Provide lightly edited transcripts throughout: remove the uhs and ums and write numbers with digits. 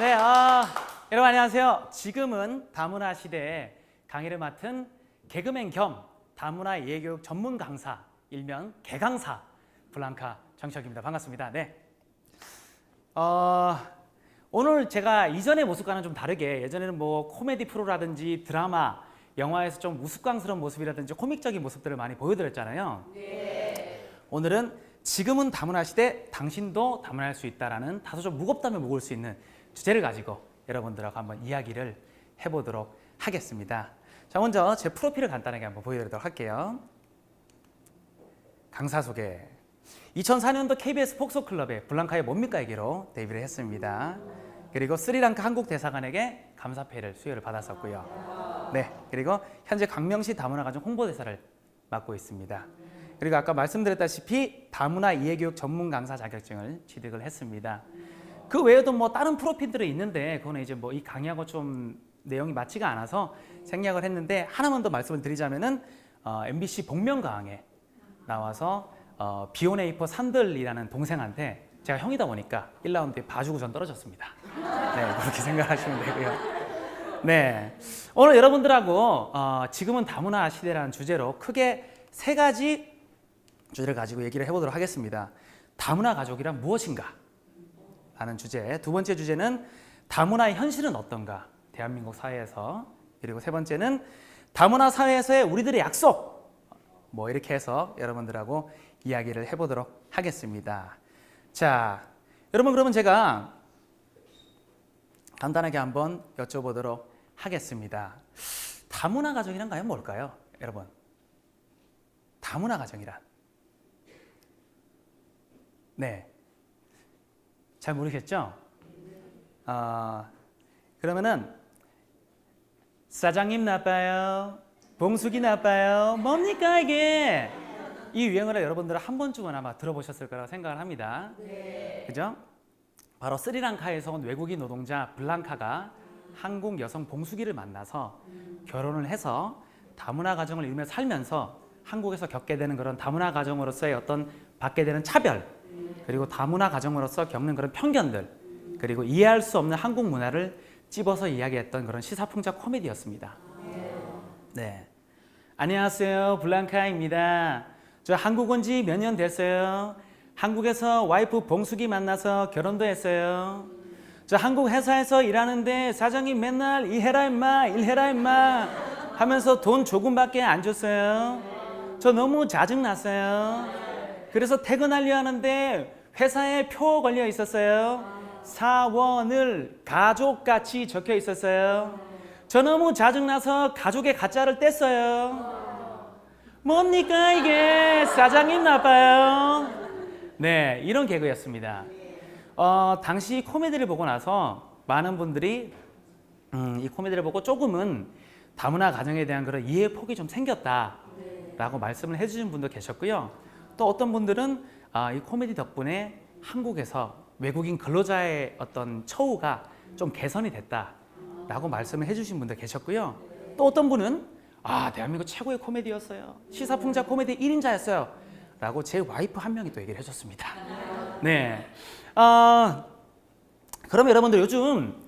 네, 여러분 안녕하세요. 지금은 다문화 시대에 강의를 맡은 개그맨 겸 다문화 예교육 전문 강사, 일명 개강사 블랑카 정혁입니다. 반갑습니다. 네. 오늘 제가 이전의 모습과는 좀 다르게 예전에는 뭐 코미디 프로라든지 드라마, 영화에서 좀 우스꽝스러운 모습이라든지 코믹적인 모습들을 많이 보여드렸잖아요. 네. 오늘은 지금은 다문화 시대, 당신도 다문화할 수 있다라는 다소 좀 무겁다면 무거울 수 있는 주제를 가지고 여러분들하고 한번 이야기를 해보도록 하겠습니다. 자, 먼저 제 프로필을 간단하게 한번 보여드리도록 할게요. 강사 소개. 2004년도 KBS 폭소클럽의 블랑카의 뭡니까에게로 데뷔를 했습니다. 그리고 스리랑카 한국 대사관에게 감사패를 수여를 받았었고요. 네, 그리고 현재 광명시 다문화가정 홍보대사를 맡고 있습니다. 그리고 아까 말씀드렸다시피 다문화 이해교육 전문 강사 자격증을 취득을 했습니다. 그 외에도 뭐 다른 프로필들이 있는데 그거는 이제 뭐 이 강의하고 좀 내용이 맞지가 않아서 생략을 했는데 하나만 더 말씀을 드리자면은 MBC 복면가왕에 나와서 비오네이퍼 산들이라는 동생한테 제가 형이다 보니까 1라운드에 봐주고 전 떨어졌습니다. 네, 그렇게 생각하시면 되고요. 네, 오늘 여러분들하고 지금은 다문화 시대라는 주제로 크게 세 가지 주제를 가지고 얘기를 해보도록 하겠습니다. 다문화 가족이란 무엇인가? 라는 주제. 두 번째 주제는 다문화의 현실은 어떤가? 대한민국 사회에서. 그리고 세 번째는 다문화 사회에서의 우리들의 약속. 뭐 이렇게 해서 여러분들하고 이야기를 해보도록 하겠습니다. 자, 여러분 그러면 제가 간단하게 한번 여쭤보도록 하겠습니다. 다문화 가정이란 과연 뭘까요? 여러분, 다문화 가정이란? 네, 잘 모르겠죠? 그러면은 사장님 나빠요, 봉숙이 나빠요, 뭡니까 이게? 이 유행어를 여러분들은 한 번쯤은 아마 들어보셨을 거라고 생각을 합니다. 네. 그죠? 바로 스리랑카에서 온 외국인 노동자 블랑카가 한국 여성 봉숙이를 만나서 결혼을 해서 다문화 가정을 이루며 살면서 한국에서 겪게 되는 그런 다문화 가정으로서의 어떤 받게 되는 차별, 그리고 다문화 가정으로서 겪는 그런 편견들, 그리고 이해할 수 없는 한국 문화를 찝어서 이야기했던 그런 시사풍자 코미디였습니다. 네. 안녕하세요, 블랑카입니다. 저 한국 온 지 몇 년 됐어요. 한국에서 와이프 봉숙이 만나서 결혼도 했어요. 저 한국 회사에서 일하는데 사장님 맨날 일해라 임마, 일해라 임마 하면서 돈 조금밖에 안 줬어요. 저 너무 짜증났어요. 그래서 퇴근하려 하는데 회사에 표 걸려 있었어요. 사원을 가족같이 적혀 있었어요. 저 너무 짜증나서 가족의 가짜를 뗐어요. 뭡니까 이게? 사장님 나빠요. 네, 이런 개그였습니다. 당시 코미디를 보고 나서 많은 분들이 이 코미디를 보고 조금은 다문화 가정에 대한 그런 이해 폭이 좀 생겼다라고 말씀을 해주신 분도 계셨고요. 또 어떤 분들은 이 코미디 덕분에 한국에서 외국인 근로자의 어떤 처우가 좀 개선이 됐다라고 말씀을 해주신 분도 계셨고요. 또 어떤 분은 대한민국 최고의 코미디였어요. 시사풍자 코미디 1인자였어요. 라고 제 와이프 한 명이 또 얘기를 해줬습니다. 네. 그러면 여러분들 요즘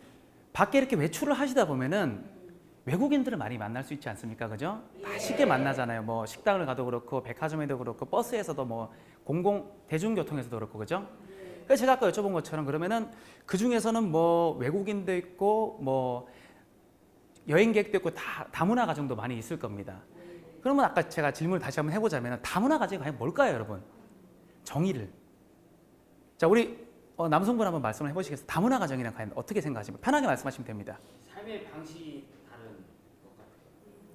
밖에 이렇게 외출을 하시다 보면은 외국인들을 많이 만날 수 있지 않습니까? 그죠? 쉽게 만나잖아요. 뭐 식당을 가도 그렇고, 백화점에도 그렇고, 버스에서도 뭐 대중교통에서도 그렇고, 그죠? 그래서 제가 아까 여쭤본 것처럼 그러면은 그 중에서는 뭐 외국인도 있고, 뭐 여행객도 있고 다문화 가정도 많이 있을 겁니다. 그러면 아까 제가 질문을 다시 한번 해보자면 다문화 가정이 과연 뭘까요, 여러분? 정의를. 자, 우리 남성분 한번 말씀을 해보시겠어요? 다문화 가정이란 과연 어떻게 생각하십니까? 편하게 말씀하시면 됩니다. 삶의 방식이 다른 것 같아요.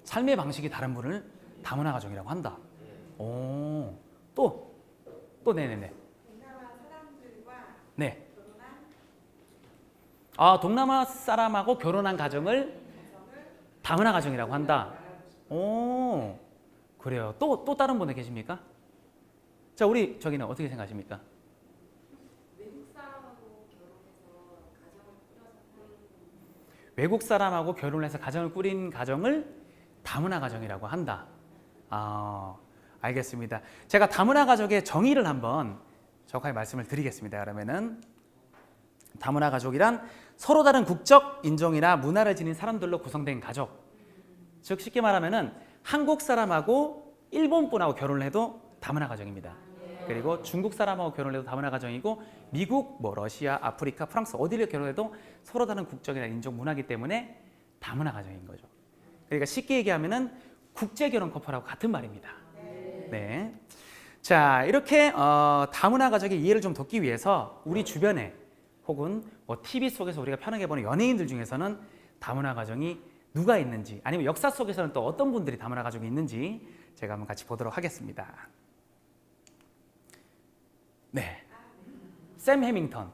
삶의 방식이 다른 분을 다문화 가정이라고 한다. 오, 또 네네네. 동남아 사람들과 네. 결혼한 동남아 사람하고 결혼한 가정을 다문화 가정이라고 한다. 오, 그래요. 또 다른 분들 계십니까? 자, 우리 저기는 어떻게 생각하십니까? 외국 사람하고 결혼해서 가정을 꾸려서 사는 외국 사람하고 결혼을 해서 가정을 꾸린 가정을 다문화 가정이라고 한다. 알겠습니다. 제가 다문화 가족의 정의를 한번 정확하게 말씀을 드리겠습니다. 그러면은 다문화 가족이란 서로 다른 국적, 인종이나 문화를 지닌 사람들로 구성된 가족. 즉 쉽게 말하면은 한국 사람하고 일본 분하고 결혼을 해도 다문화 가정입니다. 그리고 중국 사람하고 결혼을 해도 다문화 가정이고 미국, 뭐 러시아, 아프리카, 프랑스 어디를 결혼해도 서로 다른 국적이나 인종, 문화이기 때문에 다문화 가정인 거죠. 그러니까 쉽게 얘기하면은 국제 결혼 커플하고 같은 말입니다. 네. 자, 이렇게 다문화 가족의 이해를 좀 돕기 위해서 우리 주변에 혹은 뭐 TV 속에서 우리가 편하게 보는 연예인들 중에서는 다문화 가정이 누가 있는지 아니면 역사 속에서는 또 어떤 분들이 다문화 가족이 있는지 제가 한번 같이 보도록 하겠습니다. 네. 샘 해밍턴.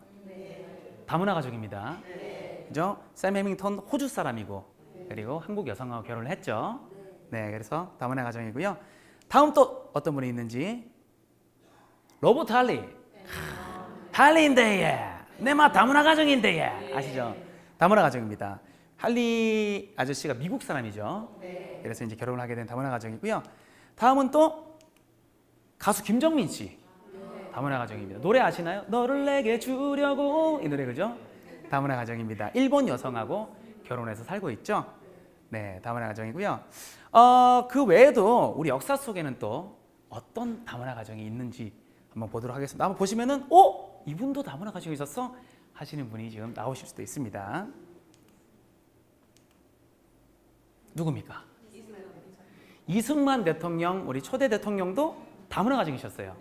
다문화 가족입니다. 그죠? 샘 해밍턴 호주 사람이고 그리고 한국 여성하고 결혼을 했죠. 네, 그래서 다문화 가정이고요. 다음 또 어떤 분이 있는지 로버트 할리. 할리인데 예. 내마 다문화 가정인데 예. 아시죠? 다문화 가정입니다. 할리 아저씨가 미국 사람이죠. 그래서 이제 결혼을 하게 된 다문화 가정이고요. 다음은 또 가수 김정민 씨. 다문화 가정입니다. 노래 아시나요? 너를 내게 주려고 이 노래 그죠? 다문화 가정입니다. 일본 여성하고 결혼해서 살고 있죠. 네, 다문화 가정이고요. 그 외에도 우리 역사 속에는 또 어떤 다문화 가정이 있는지 한번 보도록 하겠습니다. 한번 보시면은 이분도 다문화 가정이 있었어? 하시는 분이 지금 나오실 수도 있습니다. 누굽니까? 이승만 대통령, 우리 초대 대통령도 다문화 가정이셨어요.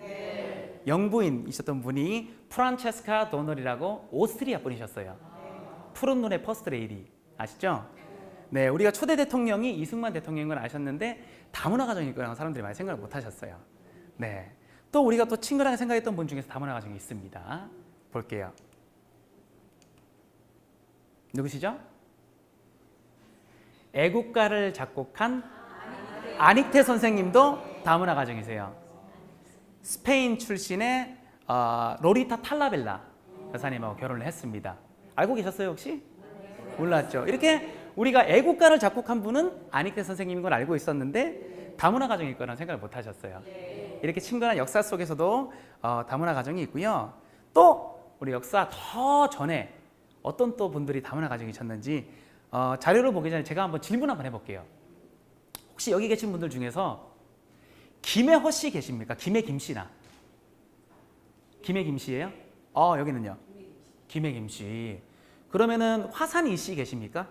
영부인이셨던 분이 프란체스카 도널이라고 오스트리아 분이셨어요. 푸른 눈의 퍼스트 레이디 아시죠? 네, 우리가 초대 대통령이 이승만 대통령인 걸 아셨는데 다문화 가정일 거라고 사람들이 많이 생각을 못 하셨어요. 네, 또 우리가 또 친근하게 생각했던 분 중에서 다문화 가정이 있습니다. 볼게요. 누구시죠? 애국가를 작곡한 아닉테 선생님도 다문화 가정이세요. 스페인 출신의 로리타 탈라벨라 여사님하고 결혼을 했습니다. 알고 계셨어요 혹시? 몰랐죠? 이렇게 우리가 애국가를 작곡한 분은 아닉테 선생님인 걸 알고 있었는데 다문화 가정일 거라는 생각을 못 하셨어요. 이렇게 친근한 역사 속에서도 다문화 가정이 있고요. 또 우리 역사 더 전에 어떤 또 분들이 다문화 가정이셨는지 자료를 보기 전에 제가 한번 질문 한번 해볼게요. 혹시 여기 계신 분들 중에서 김혜허 씨 계십니까? 김혜김 씨나. 김혜김 씨예요? 여기는요? 김혜김 씨. 그러면은 화산이 씨 계십니까?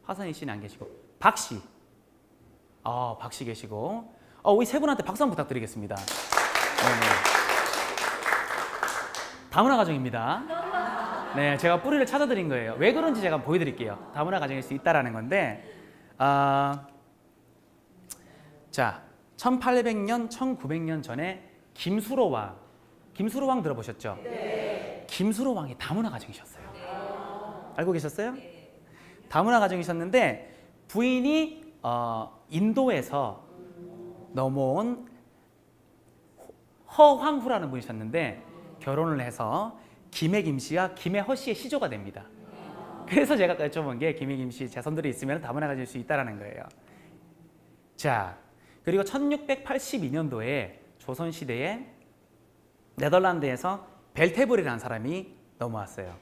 화산이 씨는 안 계시고. 박 씨. 박 씨 계시고. 우리 세 분한테 박수 한번 부탁드리겠습니다. 네. 다문화 가정입니다. 네, 제가 뿌리를 찾아드린 거예요. 왜 그런지 제가 보여드릴게요. 다문화 가정일 수 있다라는 건데, 자, 1800년, 1900년 전에 김수로 왕 들어보셨죠? 네. 김수로 왕이 다문화 가정이셨어요. 알고 계셨어요? 다문화 가정이셨는데 부인이 인도에서 넘어온 허황후라는 분이셨는데 결혼을 해서 김혜김 씨와 김혜허 씨의 시조가 됩니다. 그래서 제가 여쭤본 게 김혜김 씨 자손들이 있으면 다문화 가질 수 있다라는 거예요. 자, 그리고 1682년도에 조선시대에 네덜란드에서 벨테브리라는 사람이 넘어왔어요.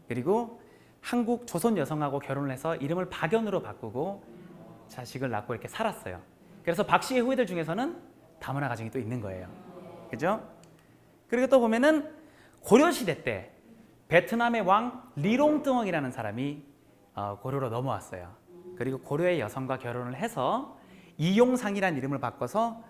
그리고 한국 조선 여성하고 결혼을 해서 이름을 박연으로 바꾸고 자식을 낳고 이렇게 살았어요. 그래서 박 씨의 후예들 중에서는 다문화 가정이 또 있는 거예요. 그죠? 그리고 또 보면은 고려시대 때 베트남의 왕 리롱뜨엉이라는 사람이 고려로 넘어왔어요. 그리고 고려의 여성과 결혼을 해서 이용상이라는 이름을 바꿔서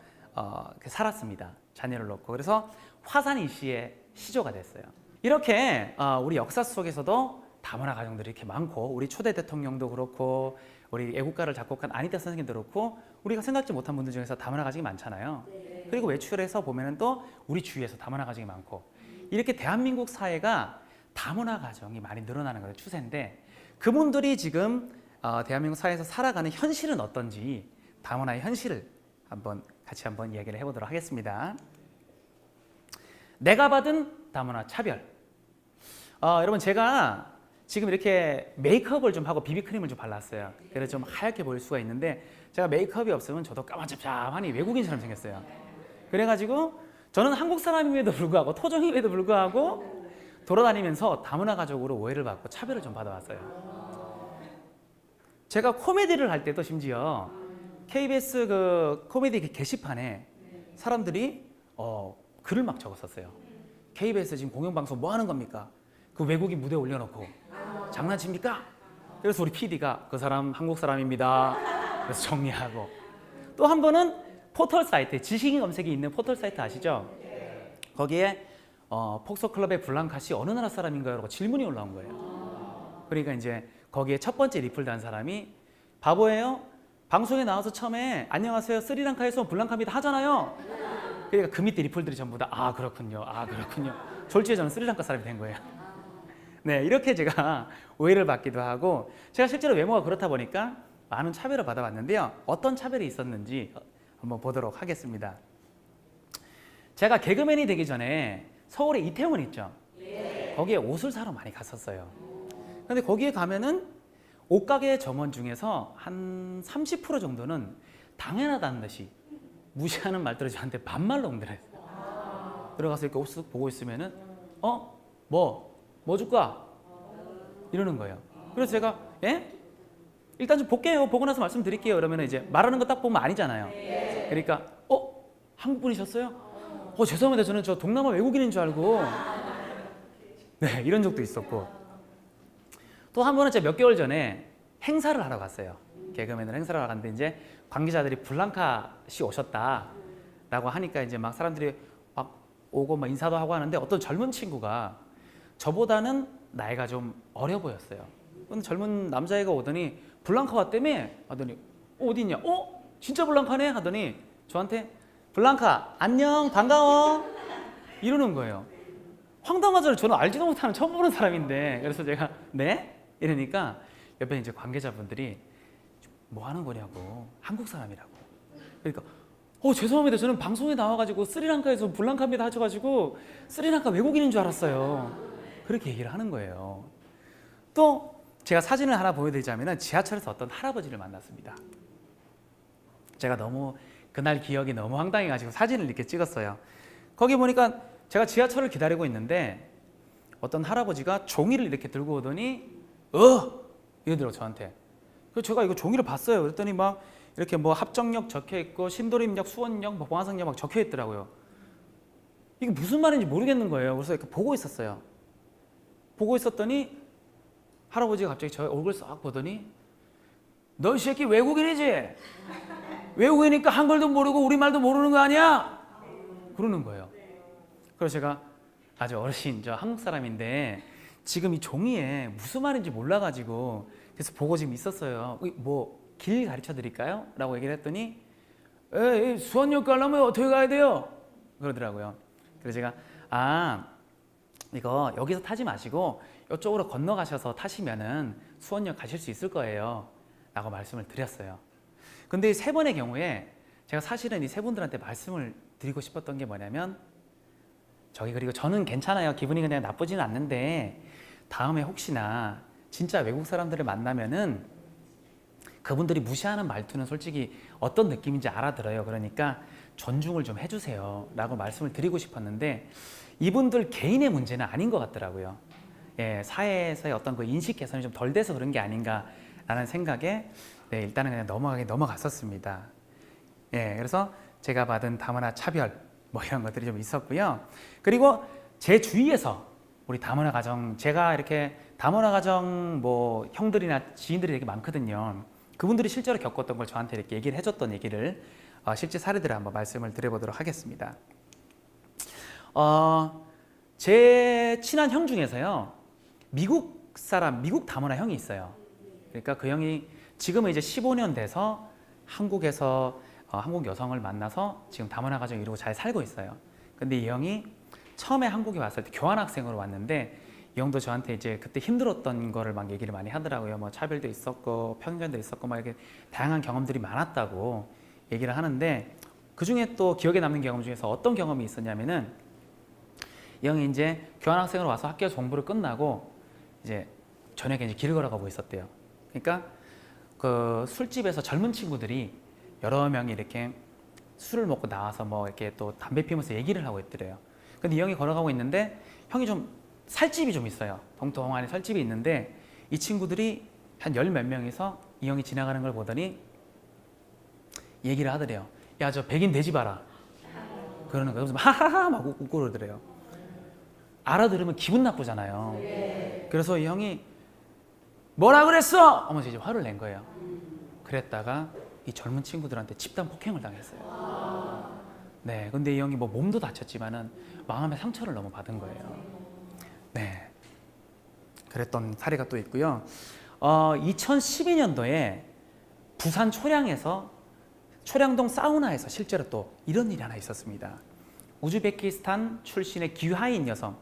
살았습니다. 자녀를 놓고. 그래서 화산 이씨의 시조가 됐어요. 이렇게 우리 역사 속에서도 다문화 가정들이 이렇게 많고 우리 초대 대통령도 그렇고 우리 애국가를 작곡한 아니테 선생님도 그렇고 우리가 생각지 못한 분들 중에서 다문화 가정이 많잖아요. 그리고 외출해서 보면은 또 우리 주위에서 다문화 가정이 많고 이렇게 대한민국 사회가 다문화 가정이 많이 늘어나는 것의 추세인데 그분들이 지금 대한민국 사회에서 살아가는 현실은 어떤지 다문화의 현실을 같이 한번 이야기를 해보도록 하겠습니다. 내가 받은 다문화 차별. 여러분 제가 지금 이렇게 메이크업을 좀 하고 비비크림을 좀 발랐어요. 그래서 좀 하얗게 보일 수가 있는데 제가 메이크업이 없으면 저도 까만잡잡하니 외국인처럼 생겼어요. 그래가지고 저는 한국 사람임에도 불구하고 토종임에도 불구하고 돌아다니면서 다문화 가족으로 오해를 받고 차별을 좀 받아왔어요. 제가 코미디를 할 때도 심지어 KBS 그 코미디 그 게시판에 사람들이 글을 막 적었었어요. KBS 지금 공영방송 뭐 하는 겁니까? 그 외국인 무대에 올려놓고 장난칩니까? 그래서 우리 PD가 그 사람 한국 사람입니다. 그래서 정리하고 또 한 번은 포털 사이트, 지식인 검색이 있는 포털 사이트 아시죠? 거기에 폭소클럽의 블랑카 씨 어느 나라 사람인가요? 라고 질문이 올라온 거예요. 그러니까 이제 거기에 첫 번째 리플 단 사람이 바보예요? 방송에 나와서 처음에 안녕하세요 스리랑카에서 블랑카입니다 하잖아요. 그러니까 그 밑에 리플들이 전부 다 아 그렇군요, 아 그렇군요. 졸지에 저는 스리랑카 사람이 된 거예요. 네, 이렇게 제가 오해를 받기도 하고 제가 실제로 외모가 그렇다 보니까 많은 차별을 받아봤는데요. 어떤 차별이 있었는지 한번 보도록 하겠습니다. 제가 개그맨이 되기 전에 서울에 이태원 있죠? 거기에 옷을 사러 많이 갔었어요. 근데 거기에 가면은 옷가게 점원 중에서 한 30% 정도는 당연하다는 듯이 무시하는 말들을 저한테 반말로 응대했어요. 들어가서 이렇게 옷 보고 있으면은 뭐 줄까? 이러는 거예요. 그래서 제가 예? 일단 좀 볼게요. 보고 나서 말씀드릴게요. 그러면 이제 말하는 거 딱 보면 아니잖아요. 그러니까 한국 분이셨어요? 죄송합니다. 저는 저 동남아 외국인인 줄 알고 네 이런 적도 있었고 또 한 번은 제가 몇 개월 전에 행사를 하러 갔어요. 개그맨을 행사를 하러 갔는데 이제 관계자들이 블랑카 씨 오셨다라고 하니까 이제 막 사람들이 막 오고 막 인사도 하고 하는데 어떤 젊은 친구가 저보다는 나이가 좀 어려 보였어요. 근데 젊은 남자애가 오더니 블랑카 왔다며? 하더니 어디 있냐? 진짜 블랑카네? 하더니 저한테 블랑카 안녕 반가워 이러는 거예요. 황당하잖아요. 저는 알지도 못하는 처음 보는 사람인데. 그래서 제가 네? 이러니까 옆에 이제 관계자분들이 뭐 하는 거냐고. 한국 사람이라고. 그러니까 죄송합니다. 저는 방송에 나와가지고 스리랑카에서 블랑카입니다 하셔가지고 스리랑카 외국인인 줄 알았어요. 그렇게 얘기를 하는 거예요. 또 제가 사진을 하나 보여드리자면 지하철에서 어떤 할아버지를 만났습니다. 제가 너무 그날 기억이 너무 황당해가지고 사진을 이렇게 찍었어요. 거기 보니까 제가 지하철을 기다리고 있는데 어떤 할아버지가 종이를 이렇게 들고 오더니 이러더라고요 저한테. 그래서 제가 이거 종이를 봤어요. 그랬더니 막 이렇게 뭐 합정역 적혀 있고 신도림역, 수원역, 뭐 봉화성역 막 적혀 있더라고요. 이게 무슨 말인지 모르겠는 거예요. 그래서 이렇게 보고 있었어요. 보고 있었더니 할아버지가 갑자기 저 얼굴 싹 보더니 너 이 새끼 외국인이지? 외국이니까 한글도 모르고 우리말도 모르는 거 아니야? 그러는 거예요. 그래서 제가 아주 어르신 저 한국 사람인데 지금 이 종이에 무슨 말인지 몰라가지고 그래서 보고 지금 있었어요. 뭐 길 가르쳐 드릴까요? 라고 얘기를 했더니 수원역 가려면 어떻게 가야 돼요? 그러더라고요. 그래서 제가 이거 여기서 타지 마시고 이쪽으로 건너가셔서 타시면은 수원역 가실 수 있을 거예요 라고 말씀을 드렸어요. 근데 세 번의 경우에 제가 사실은 이 세 분들한테 말씀을 드리고 싶었던 게 뭐냐면 그리고 저는 괜찮아요. 기분이 그냥 나쁘지는 않는데 다음에 혹시나 진짜 외국 사람들을 만나면은 그분들이 무시하는 말투는 솔직히 어떤 느낌인지 알아들어요. 그러니까 존중을 좀 해주세요 라고 말씀을 드리고 싶었는데 이분들 개인의 문제는 아닌 것 같더라고요. 예, 사회에서의 어떤 그 인식 개선이 좀 덜 돼서 그런 게 아닌가라는 생각에 일단은 그냥 넘어갔었습니다. 예, 그래서 제가 받은 다문화 차별 뭐 이런 것들이 좀 있었고요. 그리고 제 주위에서 우리 다문화 가정, 제가 이렇게 다문화 가정 뭐 형들이나 지인들이 되게 많거든요. 그분들이 실제로 겪었던 걸 저한테 이렇게 얘기를 해줬던 얘기를 실제 사례들을 한번 말씀을 드려보도록 하겠습니다. 제 친한 형 중에서요, 미국 다문화 형이 있어요. 그러니까 그 형이 지금은 이제 15년 돼서 한국에서 한국 여성을 만나서 지금 다문화 가정 이루고 잘 살고 있어요. 근데 이 형이 처음에 한국에 왔을 때 교환학생으로 왔는데 이 형도 저한테 이제 그때 힘들었던 거를 막 얘기를 많이 하더라고요. 뭐 차별도 있었고 편견도 있었고 막 이렇게 다양한 경험들이 많았다고 얘기를 하는데 그 중에 또 기억에 남는 경험 중에서 어떤 경험이 있었냐면은 이 형이 이제 교환학생으로 와서 학교 공부를 끝나고 이제 저녁에 이제 길을 걸어가고 있었대요. 그러니까 그 술집에서 젊은 친구들이 여러 명이 이렇게 술을 먹고 나와서 뭐 이렇게 또 담배 피우면서 얘기를 하고 있더래요. 근데 이 형이 걸어가고 있는데 형이 좀 살집이 좀 있어요. 봉통 안에 살집이 있는데 이 친구들이 한 열 몇 명이서 이 형이 지나가는 걸 보더니 얘기를 하더래요. 야, 저 백인 돼지 봐라. 그러는 거예요. 그래서 하하하 막 웃고 그러더래요. 알아들으면 기분 나쁘잖아요. 그래서 이 형이 뭐라 그랬어? 하면서 이제 화를 낸 거예요. 그랬다가 이 젊은 친구들한테 집단 폭행을 당했어요. 네, 근데 이 형이 뭐 몸도 다쳤지만은 마음의 상처를 너무 받은 거예요. 네, 그랬던 사례가 또 있고요. 2012년도에 부산 초량동 사우나에서 실제로 또 이런 일이 하나 있었습니다. 우즈베키스탄 출신의 귀화인 여성.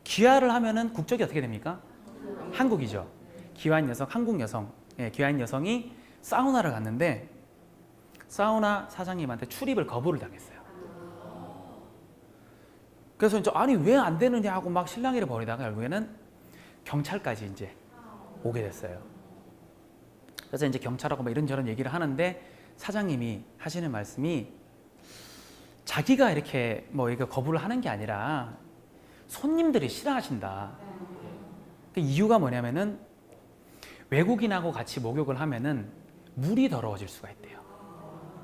귀화를 하면은 국적이 어떻게 됩니까? 한국이죠. 귀화인 여성, 한국 여성. 예, 귀화인 여성이 사우나를 갔는데 사우나 사장님한테 출입을 거부를 당했어요. 그래서 이제 아니 왜 안 되느냐 하고 막 실랑이를 벌이다가 결국에는 경찰까지 이제 오게 됐어요. 그래서 이제 경찰하고 막 이런저런 얘기를 하는데 사장님이 하시는 말씀이 자기가 이렇게 뭐 이거 거부를 하는 게 아니라 손님들이 싫어하신다. 그 이유가 뭐냐면은 외국인하고 같이 목욕을 하면은 물이 더러워질 수가 있대요.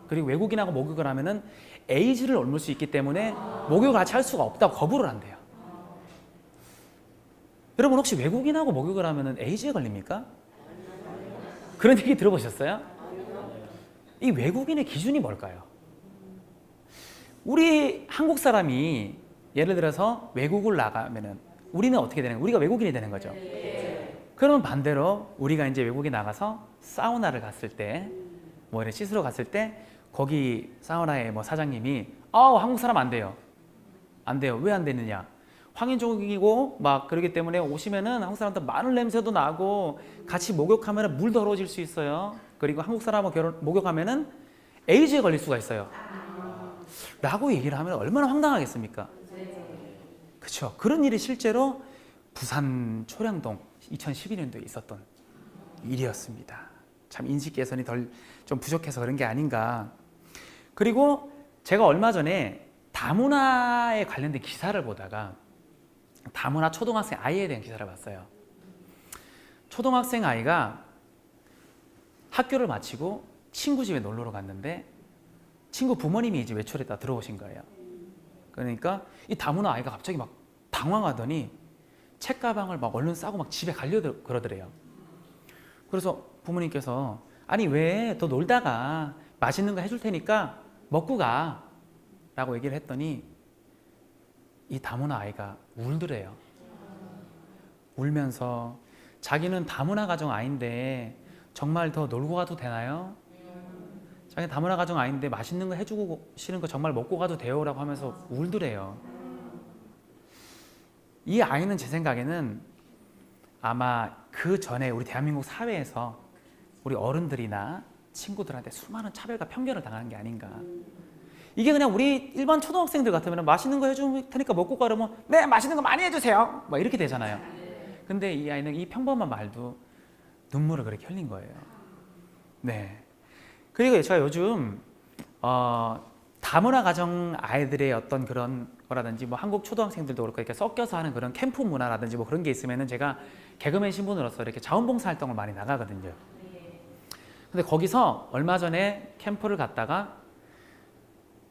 그리고 외국인하고 목욕을 하면은 에이즈를 옮을 수 있기 때문에 목욕을 같이 할 수가 없다고 거부를 한대요. 여러분 혹시 외국인하고 목욕을 하면은 에이즈에 걸립니까? 그런 얘기 들어보셨어요? 이 외국인의 기준이 뭘까요? 우리 한국 사람이 예를 들어서 외국을 나가면은 우리는 어떻게 되는 거예요? 우리가 외국인이 되는 거죠. 그러면 반대로 우리가 이제 외국에 나가서 사우나를 갔을 때, 뭐 이렇게 씻으러 갔을 때 거기 사우나의 뭐 사장님이 한국 사람 안 돼요. 안 돼요. 왜 안 되느냐? 황인종이고 막 그러기 때문에 오시면은 한국 사람들 마늘 냄새도 나고 같이 목욕하면 물 더러워질 수 있어요. 그리고 한국 사람하고 목욕하면은 에이즈에 걸릴 수가 있어요. 라고 얘기를 하면 얼마나 황당하겠습니까? 그렇죠. 그런 일이 실제로 부산 초량동 2012년도에 있었던 일이었습니다. 참 인식 개선이 덜 좀 부족해서 그런 게 아닌가. 그리고 제가 얼마 전에 다문화에 관련된 기사를 보다가 다문화 초등학생 아이에 대한 기사를 봤어요. 초등학생 아이가 학교를 마치고 친구 집에 놀러 갔는데 친구 부모님이 이제 외출했다 들어오신 거예요. 그러니까 이 다문화 아이가 갑자기 막 당황하더니 책가방을 막 얼른 싸고 막 집에 가려고 그러더래요. 그래서 부모님께서 아니 왜 더 놀다가 맛있는 거 해줄 테니까 먹고 가 라고 얘기를 했더니 이 다문화 아이가 울더래요. 울면서 자기는 다문화 가정 아이인데 정말 더 놀고 가도 되나요? 자기 다문화 가정 아이인데 맛있는 거 해주고 싫은 거 정말 먹고 가도 돼요? 라고 하면서 울더래요. 이 아이는 제 생각에는 아마 그 전에 우리 대한민국 사회에서 우리 어른들이나 친구들한테 수많은 차별과 편견을 당하는 게 아닌가. 이게 그냥 우리 일반 초등학생들 같으면 맛있는 거 해줄 테니까 먹고 가려면 네 맛있는 거 많이 해주세요 막 이렇게 되잖아요. 근데 이 아이는 이 평범한 말도 눈물을 그렇게 흘린 거예요. 네. 그리고 제가 요즘 다문화 가정 아이들의 어떤 그런 거라든지 뭐 한국 초등학생들도 그렇고 이렇게 섞여서 하는 그런 캠프 문화라든지 뭐 그런 게 있으면은 제가 개그맨 신분으로서 이렇게 자원봉사 활동을 많이 나가거든요. 근데 거기서 얼마 전에 캠프를 갔다가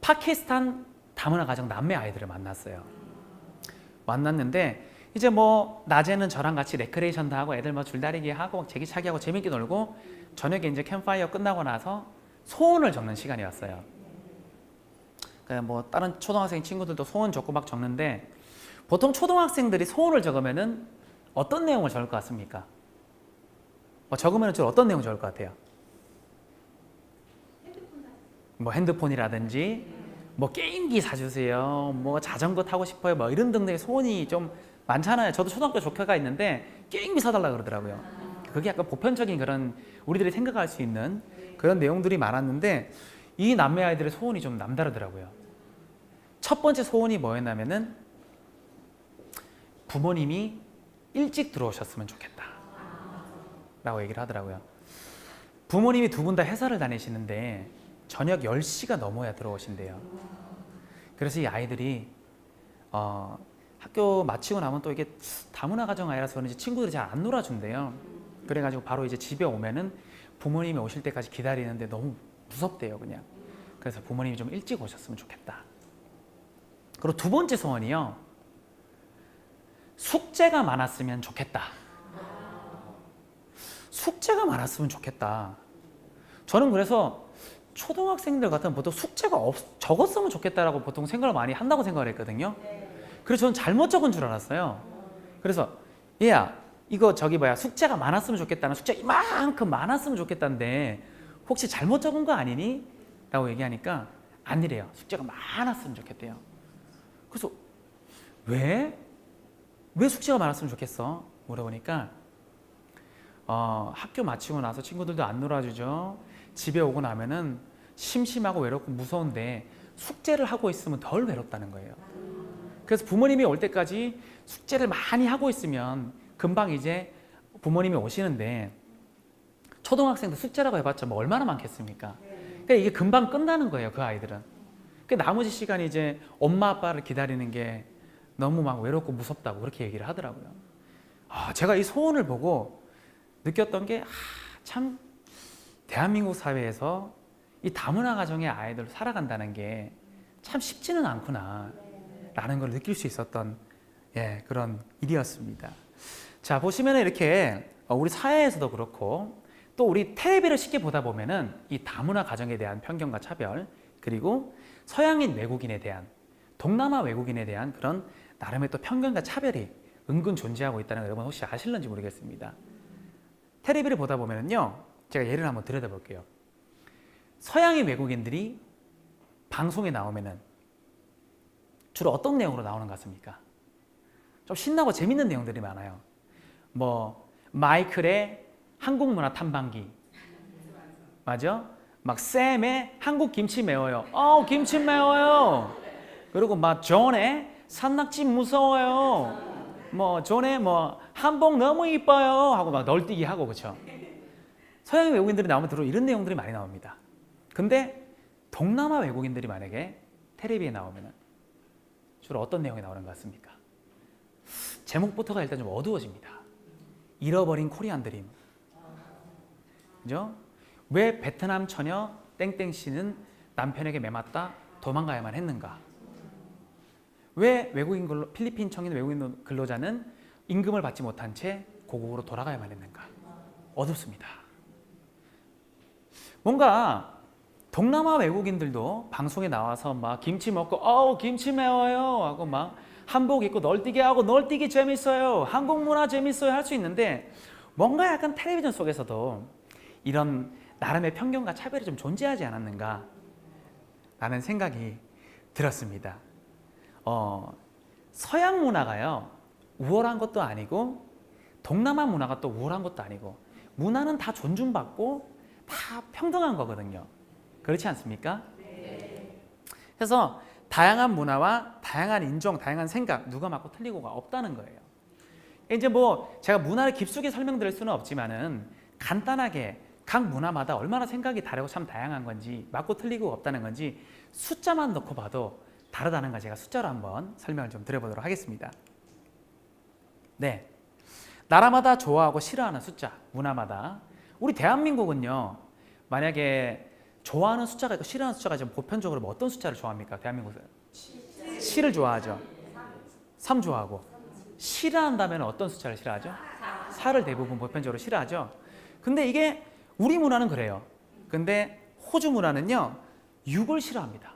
파키스탄 다문화 가정 남매 아이들을 만났어요. 만났는데 이제 뭐 낮에는 저랑 같이 레크레이션도 하고 애들 뭐 줄다리기 하고 제기차기 하고 재밌게 놀고 저녁에 이제 캠프파이어 끝나고 나서 소원을 적는 시간이 왔어요. 그러니까 뭐 다른 초등학생 친구들도 소원 적고 막 적는데 보통 초등학생들이 소원을 적으면은 어떤 내용을 적을 것 같습니까? 적으면 주로 어떤 내용 적을 것 같아요? 뭐 핸드폰이라든지 뭐 게임기 사주세요, 뭐 자전거 타고 싶어요, 뭐 이런 등등의 소원이 좀 많잖아요. 저도 초등학교 조카가 있는데 게임기 사달라 그러더라고요. 그게 약간 보편적인 그런 우리들이 생각할 수 있는 그런 내용들이 많았는데 이 남매 아이들의 소원이 좀 남다르더라고요. 첫 번째 소원이 뭐였냐면은 부모님이 일찍 들어오셨으면 좋겠다 라고 얘기를 하더라고요. 부모님이 두 분 다 회사를 다니시는데 저녁 10시가 넘어야 들어오신대요. 그래서 이 아이들이 한 학교 마치고 나면 또 이게 다문화 가정 아이라서 그런지 친구들이 잘 안 놀아준대요. 그래가지고 바로 이제 집에 오면은 부모님이 오실 때까지 기다리는데 너무 무섭대요, 그냥. 그래서 부모님이 좀 일찍 오셨으면 좋겠다. 그리고 두 번째 소원이요. 숙제가 많았으면 좋겠다. 숙제가 많았으면 좋겠다. 저는 그래서 초등학생들 같은 보통 숙제가 적었으면 좋겠다라고 보통 생각을 많이 한다고 생각을 했거든요. 그래서 저는 잘못 적은 줄 알았어요. 그래서 얘야 이거 저기 뭐야 숙제가 많았으면 좋겠다는 숙제 이만큼 많았으면 좋겠다는데 혹시 잘못 적은 거 아니니? 라고 얘기하니까 아니래요. 숙제가 많았으면 좋겠대요. 그래서 왜 숙제가 많았으면 좋겠어? 물어보니까 학교 마치고 나서 친구들도 안 놀아주죠. 집에 오고 나면은 심심하고 외롭고 무서운데 숙제를 하고 있으면 덜 외롭다는 거예요. 그래서 부모님이 올 때까지 숙제를 많이 하고 있으면 금방 이제 부모님이 오시는데 초등학생도 숙제라고 해봤자 뭐 얼마나 많겠습니까? 그러니까 이게 금방 끝나는 거예요, 그 아이들은. 그 나머지 시간이 이제 엄마 아빠를 기다리는 게 너무 막 외롭고 무섭다고 그렇게 얘기를 하더라고요. 제가 이 소원을 보고 느꼈던 게 참 대한민국 사회에서 이 다문화 가정의 아이들 살아간다는 게 참 쉽지는 않구나 라는 걸 느낄 수 있었던 그런 일이었습니다. 자, 보시면 이렇게 우리 사회에서도 그렇고 또 우리 텔레비를 쉽게 보다 보면은 이 다문화 가정에 대한 편견과 차별 그리고 서양인 외국인에 대한 동남아 외국인에 대한 그런 나름의 또 편견과 차별이 은근 존재하고 있다는 걸 여러분 혹시 아실는지 모르겠습니다. 텔레비를 보다 보면은요, 제가 예를 한번 들여다 볼게요. 서양인 외국인들이 방송에 나오면은 주로 어떤 내용으로 나오는 것 같습니까? 좀 신나고 재밌는 내용들이 많아요. 뭐 마이클의 한국 문화 탐방기, 맞아? 막 샘의 한국 김치 매워요. 김치 매워요. 그리고 막 존의 산낙지 무서워요. 뭐 존의 뭐 한복 너무 이뻐요 하고 막 널뛰기 하고 그렇죠. 서양 외국인들이 나오면 주로 이런 내용들이 많이 나옵니다. 근데 동남아 외국인들이 만약에 텔레비에 나오면 주로 어떤 내용이 나오는 것 같습니까? 제목부터가 일단 좀 어두워집니다. 잃어버린 코리안 드림. 그죠? 왜 베트남 처녀 땡땡 씨는 남편에게 매맞다 도망가야만 했는가? 왜 필리핀 청인 외국인 근로자는 임금을 받지 못한 채 고국으로 돌아가야만 했는가? 어둡습니다. 뭔가 동남아 외국인들도 방송에 나와서 막 김치 먹고 김치 매워요 하고 막 한복 입고 널뛰기 하고 널뛰기 재밌어요. 한국 문화 재밌어요 할 수 있는데 뭔가 약간 텔레비전 속에서도 이런 나름의 편견과 차별이 좀 존재하지 않았는가 라는 생각이 들었습니다. 서양 문화가요 우월한 것도 아니고 동남아 문화가 또 우월한 것도 아니고 문화는 다 존중받고 다 평등한 거거든요. 그렇지 않습니까? 네. 그래서 다양한 문화와 다양한 인종, 다양한 생각 누가 맞고 틀리고가 없다는 거예요. 이제 뭐 제가 문화를 깊숙이 설명드릴 수는 없지만은 간단하게 각 문화마다 얼마나 생각이 다르고 참 다양한 건지 맞고 틀리고 없다는 건지 숫자만 넣고 봐도 다르다는 걸 제가 숫자로 한번 설명을 좀 드려보도록 하겠습니다. 네, 나라마다 좋아하고 싫어하는 숫자, 문화마다 우리 대한민국은요 만약에 좋아하는 숫자가 있고 싫어하는 숫자가 있으면 보편적으로 뭐 어떤 숫자를 좋아합니까? 대한민국은 7을 좋아하죠. 3 좋아하고 싫어한다면 어떤 숫자를 싫어하죠? 4를 대부분 보편적으로 싫어하죠. 근데 이게 우리 문화는 그래요. 근데 호주 문화는요 6을 싫어합니다.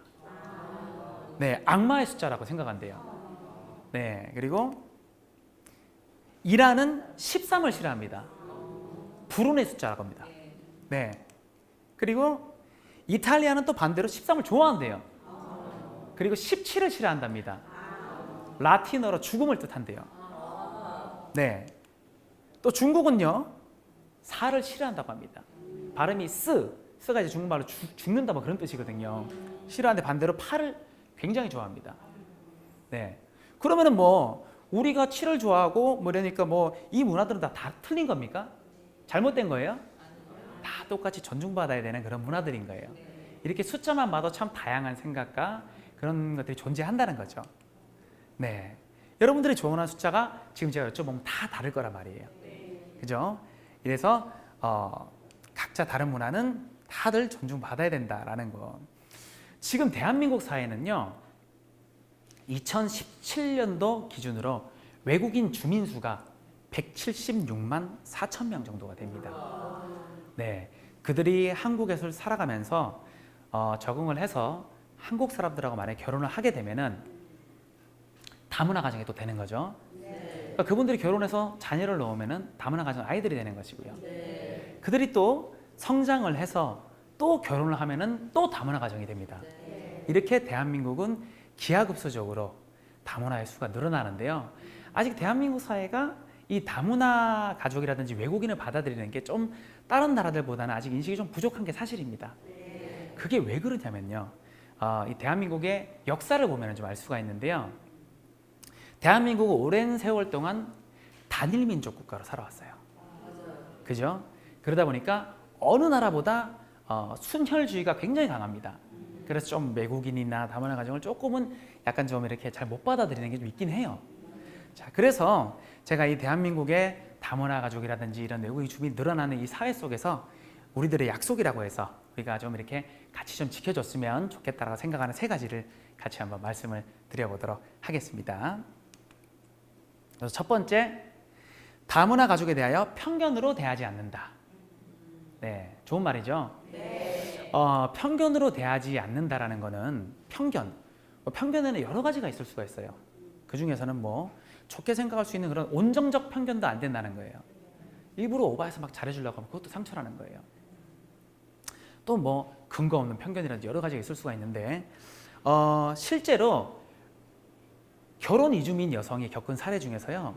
네, 악마의 숫자라고 생각한대요. 네, 그리고 이란은 13을 싫어합니다. 불운의 숫자라고 합니다. 네, 그리고 이탈리아는 또 반대로 13을 좋아한대요. 그리고 17을 싫어한답니다. 라틴어로 죽음을 뜻한대요. 네, 또 중국은요 4를 싫어한다고 합니다. 발음이 스가 이제 중국말로 죽는다 뭐 그런 뜻이거든요. 싫어하는데 반대로 8을 굉장히 좋아합니다. 네, 그러면은 뭐 우리가 7을 좋아하고 뭐 이러니까 뭐 이 문화들은 다 틀린 겁니까? 잘못된 거예요? 다 똑같이 존중받아야 되는 그런 문화들인 거예요. 이렇게 숫자만 봐도 참 다양한 생각과 그런 것들이 존재한다는 거죠. 네, 여러분들이 조언한 숫자가 지금 제가 여쭤보면 다 다를 거란 말이에요. 그죠? 이래서 각자 다른 문화는 다들 존중받아야 된다라는 거. 지금 대한민국 사회는요, 2017년도 기준으로 외국인 주민 수가 176만 4천 명 정도가 됩니다. 네, 그들이 한국에서 살아가면서 적응을 해서 한국 사람들하고 만약에 결혼을 하게 되면은 다문화 가정이 또 되는 거죠. 그러니까 그분들이 결혼해서 자녀를 낳으면은 다문화 가정 아이들이 되는 것이고요. 그들이 또 성장을 해서 또 결혼을 하면은 또 다문화 가정이 됩니다. 이렇게 대한민국은 기하급수적으로 다문화의 수가 늘어나는데요. 아직 대한민국 사회가 이 다문화 가족이라든지 외국인을 받아들이는 게 좀 다른 나라들보다는 아직 인식이 좀 부족한 게 사실입니다. 그게 왜 그러냐면요. 이 대한민국의 역사를 보면 좀 알 수가 있는데요. 대한민국은 오랜 세월 동안 단일 민족 국가로 살아왔어요. 그죠? 그러다 보니까 어느 나라보다 순혈주의가 굉장히 강합니다. 그래서 좀 외국인이나 다문화 가정을 조금은 약간 좀 이렇게 잘 못 받아들이는 게 좀 있긴 해요. 자, 그래서 제가 이 대한민국의 다문화 가족이라든지 이런 외국인 주민이 늘어나는 이 사회 속에서 우리들의 약속이라고 해서 우리가 좀 이렇게 같이 좀 지켜줬으면 좋겠다라고 생각하는 세 가지를 같이 한번 말씀을 드려보도록 하겠습니다. 그래서 첫 번째, 다문화 가족에 대하여 편견으로 대하지 않는다. 네, 좋은 말이죠. 편견으로 대하지 않는다라는 거는 편견에는 여러 가지가 있을 수가 있어요. 그 중에서는 뭐 좋게 생각할 수 있는 그런 온정적 편견도 안 된다는 거예요. 일부러 오바해서 막 잘해주려고 하면 그것도 상처라는 거예요. 또 뭐 근거 없는 편견이라든지 여러 가지가 있을 수가 있는데 실제로 결혼 이주민 여성이 겪은 사례 중에서요,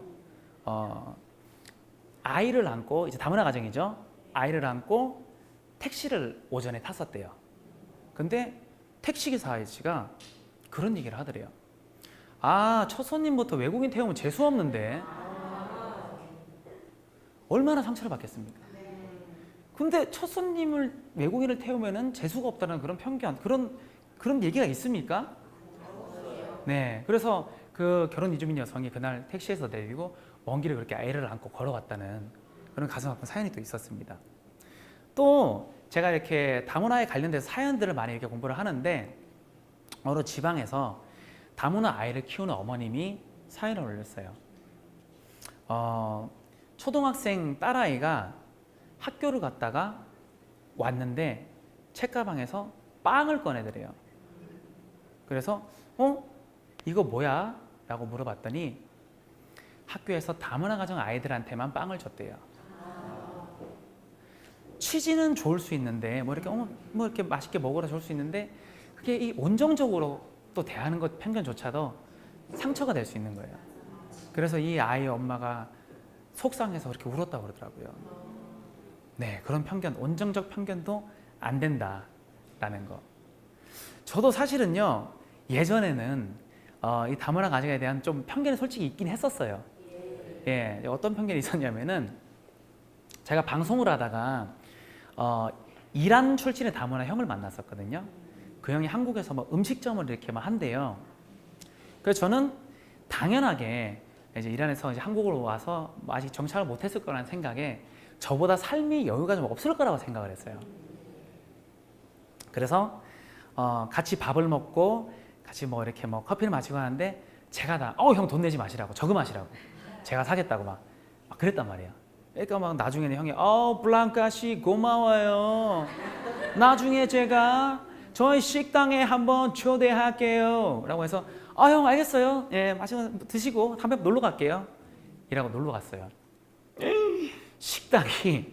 아이를 안고 이제 다문화 가정이죠. 아이를 안고 택시를 오전에 탔었대요. 근데 택시기사 아저씨가 그런 얘기를 하더래요. 첫 손님부터 외국인 태우면 재수 없는데 얼마나 상처를 받겠습니까? 근데 첫 손님을 외국인을 태우면은 재수가 없다는 그런 편견, 그런 얘기가 있습니까? 네, 그래서 그 결혼 이주민 여성이 그날 택시에서 내리고 먼 길을 그렇게 아이를 안고 걸어갔다는 그런 가슴 아픈 사연이 또 있었습니다. 또 제가 이렇게 다문화에 관련돼서 사연들을 많이 이렇게 공부를 하는데 어느 지방에서 다문화 아이를 키우는 어머님이 사연을 올렸어요. 초등학생 딸아이가 학교를 갔다가 왔는데 책가방에서 빵을 꺼내더래요. 그래서 이거 뭐야? 라고 물어봤더니 학교에서 다문화 가정 아이들한테만 빵을 줬대요. 취지는 좋을 수 있는데 뭐 이렇게 맛있게 먹으라 좋을 수 있는데 그게 이 온정적으로 또 대하는 것 편견조차도 상처가 될 수 있는 거예요. 그래서 이 아이의 엄마가 속상해서 그렇게 울었다고 그러더라고요. 네, 그런 편견, 온정적 편견도 안 된다라는 거. 저도 사실은요, 예전에는 이 다문화 가정에 대한 좀 편견이 솔직히 있긴 했었어요. 예, 어떤 편견이 있었냐면은 제가 방송을 하다가 이란 출신의 다문화 형을 만났었거든요. 그 형이 한국에서 뭐 음식점을 이렇게 막 한대요. 그래서 저는 당연하게 이제 이란에서 이제 한국으로 와서 아직 정착을 못했을 거라는 생각에 저보다 삶이 여유가 좀 없을 거라고 생각을 했어요. 그래서 같이 밥을 먹고 같이 뭐 이렇게 뭐 커피를 마시고 하는데 제가 다 형 돈 내지 마시라고, 저금하시라고, 제가 사겠다고 막 그랬단 말이에요. 그러니까 막 나중에는 형이 블랑카 씨 고마워요. 나중에 제가 저희 식당에 한번 초대할게요. 라고 해서 형 알겠어요. 예, 마시고 드시고 담배 놀러 갈게요. 이라고 놀러 갔어요. 식당이